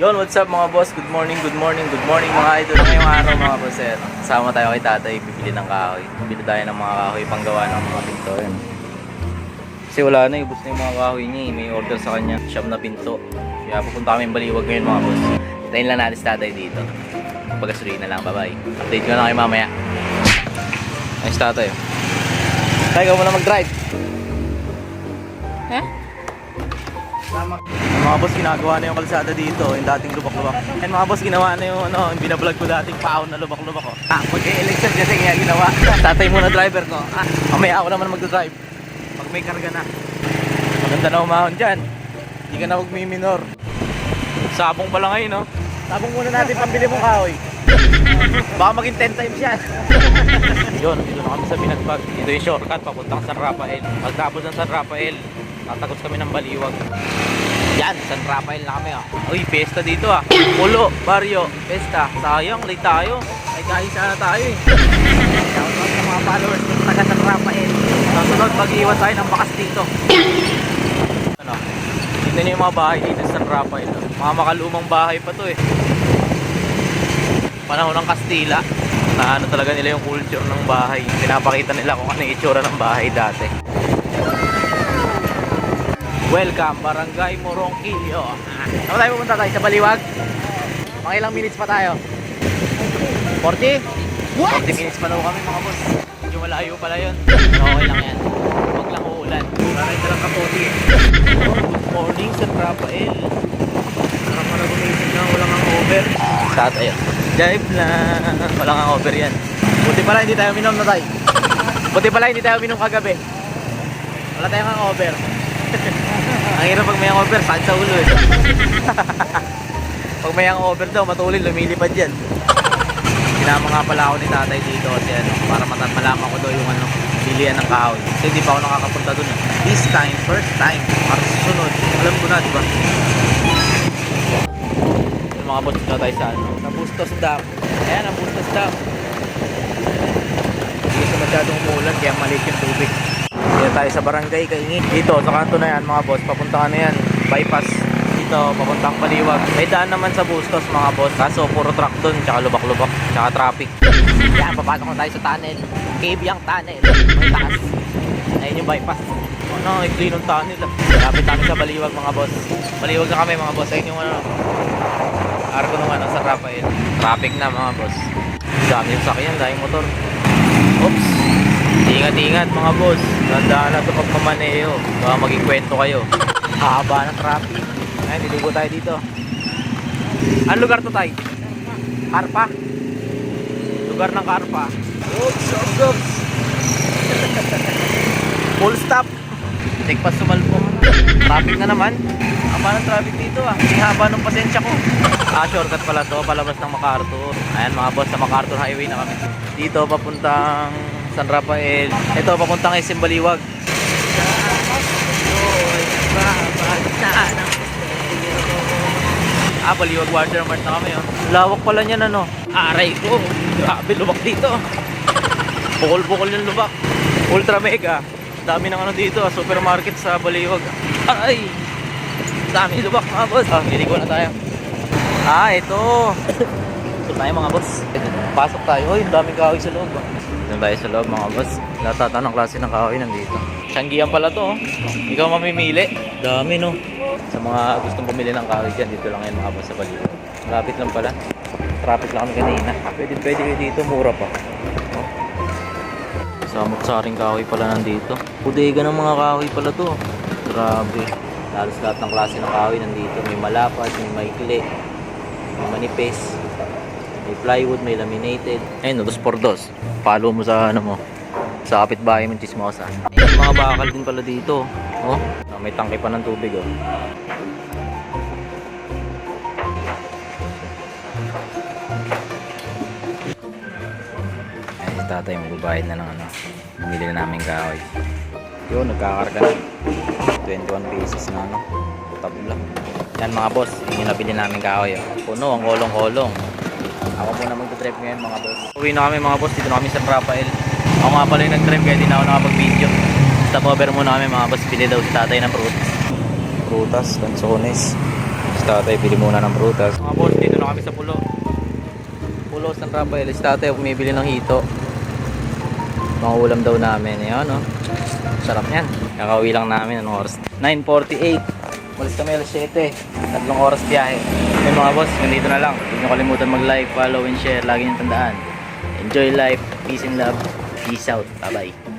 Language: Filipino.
Yon, what's up mga boss? Good morning, good morning, good morning mga idol. Ngayong araw mga boss, kasama tayo kay tatay, bibili ng kahoy. Bibili tayo ng mga kahoy panggawa ng mga pinto. Yan. Kasi wala na, ubos na yung mga kahoy niya. May order sa kanya, siyam na pinto. Kaya pupunta kami Baliwag ngayon mga boss. Tayin lang natin si tatay dito. Pag-asurin na lang, bye-bye. Update ko na kayo mamaya. Ayos tatay. Tayo, ikaw muna mag-drive. Mga boss, ginagawa na yung kalsada dito, yung dating lubak-lubak. And mga boss, ginawa na yung yung binablog ko dating paon na lubak-lubak ko. Mag-e-election kasi kaya ginawa. Tatay muna driver ko. Mamaya ako naman mag-drive. Pag may karga na. Maganda na umahon dyan. Hindi ka na magmi-minor. Sabong pala ngayon, no? Sabong muna natin pambili mong kahoy. Baka maging 10 times yan. Yun, dito na kami sa Binagbag. Dito yung shortcut, papuntang San Rafael. Pagtapos ng San Rafael, tatagos kami ng Baliwag. Yan, San Rafael na kami. Uy, pesta dito Pulo, baryo, pesta. Sayang, late tayo. Ay, kaisa na tayo Shoutout sa mga followers ng taga San Rafael. Nasunod, mag-iwan tayo ng bakas dito. Ano? Tignan nyo yung mga bahay dito sa San Rafael. Mga makalumang bahay pa to Panahon ng Kastila. Na ano talaga nila yung culture ng bahay. Pinapakita nila kung ano yung itsura ng bahay dati. Welcome, Barangay Morongkilyo. Saan tayo pupunta tayo? Sa Baliwag? Mga ilang minutes pa tayo? 40? What? 40 minutes pa daw kami mga boss. Medyo malayo pala yun. Okay lang yan. Huwag lang uulan. Maray ka lang kapote Good morning, San Rafael. Sarap pa na gumising na walang ang over. Sa tayo. Drive lang. Walang ang over yan. Buti pala hindi tayo minom na tayo. Buti pala hindi tayo minom kagabi. Wala tayong ang over. Ang hirap pag may over, sakit sa ulo Pag may over daw, matulid, lumilipad yan. Sinama nga pala ako ni tatay dito kasi para malaman ko daw yung bilihan ng kahoy. Kasi hindi pa ako nakakapunta dun This time, first time, para susunod. Alam ko na, diba? Yung mga boss na tayo sa Bustos Dam. Ayan, ang Bustos Dam. Hindi kasi masyadong umulan, kaya maliit yung tubig. Dito tayo sa barangay Kaingi. Dito sa kanto na yan mga boss, papunta ka na yan bypass dito, papuntang Baliwag. May daan naman sa Bustos mga boss, kaso puro truck dun, tsaka lubak-lubak, tsaka traffic. Yan, papasok na tayo sa tunnel. Cave yung tunnel, may taas. Ayun yung bypass. Ano, ikli ng tunnel Lapit namin sa Baliwag mga boss. Baliwag na kami mga boss. Ayun yung arko naman sa Rafael. Traffic na mga boss. Dami yung sakyan, dahil motor. Oops. Ingat-ingat mga boss. Tandaan na ito pag mamaneo. Baka maging kwento kayo. Haba ng traffic. Ayun, dilugo tayo dito. Ano lugar to tayo? Karpa. Lugar ng Karpa. Oops, oops, oops. Full stop. Take pa sumalpong. Traffic na naman. Haba ng traffic dito Ang haba ng pasensya ko. Shortcut pala to. Palabas ng MacArthur. Ayan mga boss, sa MacArthur Highway na kami. Dito papuntang San Rafael. Ito papuntang SM Baliwag. Baliwag Watermart na kami Lawak pala niyan Aray ko. Grabe lubak dito. Bukol-bukol yung lubak. Ultra mega. Dami ng dito supermarket sa Baliwag. Aray. Dami lubak mga boss. Hiligo na tayo. Ito. Ito tayo mga boss. Pasok tayo. Uy, daming kahoy sa loob Dito tayo sa loob mga boss. Lahat ng klase ng kahoy nandito. Siyanggihan pala to Ikaw mamimili. Dami Sa mga gustong bumili ng kahoy dyan, dito lang yan mga boss sa Baliwag. Lapit lang pala. Traffic lang kami kanina. Pwede kayo dito, mura pa. Samot-saring kahoy pala nandito. Bodega ng mga kahoy pala to. Grabe. Halos lahat ng klase ng kahoy nandito. May malapad, may maikli, may manipis, may plywood, may laminated. Ayun, 2x2. Follow mo sa sa kapitbahay mong chismosa. Ayun, mga bakal din pala dito. May tangke pa ng tubig Ayun, si tatay magbabayad na ng bumili na namin kahoy. Yun, nagkakarga na 21 pesos na tabla. Yan mga boss, yun yung nabili namin kahoy Puno, ang kolong-kolong. Ako muna magdadrive ngayon mga boss. Uwi na kami mga boss, dito na kami sa Rafael. Ako nga pala yung nag-drive kaya di na ako nakapag-video. Stop over muna kami mga boss, pili daw si tatay ng prutas, lansones, tatay, bili muna ng prutas. Mga boss, dito na kami sa Pulo. Pulo San Rafael. Si tatay bumibili ng hito. Mga ulam daw namin. Ayan, no? Sarap yan. Kakauwi lang namin. Anong oras? 9:48. Malis kami alas 7. 3 oras biyahe. May mga boss, ganito na lang. Huwag niyo kalimutan mag-like, follow, and share. Lagi niyong tandaan. Enjoy life. Peace and love. Peace out. Bye-bye.